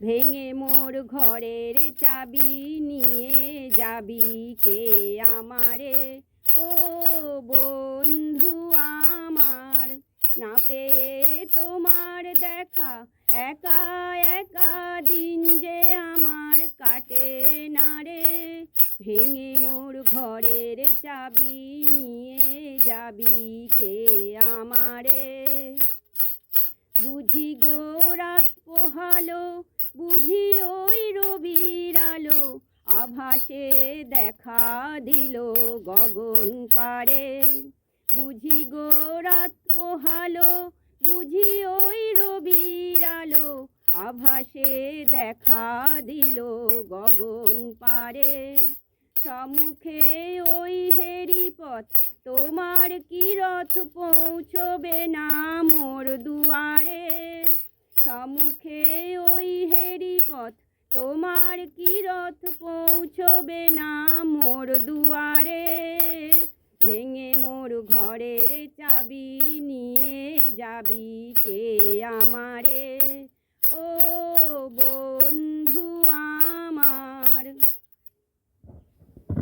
ভেঙে মোর ঘরের চাবি নিয়ে যাবি কে আমারে ও বন্ধু আমার। না পেয়ে তোমার দেখা একা একা দিন যে আমার কাটে না রে। ভেঙে মোর ঘরের চাবি নিয়ে যাবি কে আমারে। বুঝি গো রাত পোহালো, বুঝি ওই রবির আলো, আভাসে দেখা দিল গগন পারে। বুঝি গো রাত পোহালো, বুঝি ওই রবির আলো, আভাসে দেখা দিল গগন পারে। সম্মুখে ওই হেরি পথ, তোমার কি রথ পৌঁছবে না মোর দুয়ারে। সম্মুখে ওই হেরি পথ, তোমার কি রথ পৌঁছবে না মোর দুয়ারে। ভেঙে মোর ঘরের চাবি নিয়ে যাবি কে আমারে ও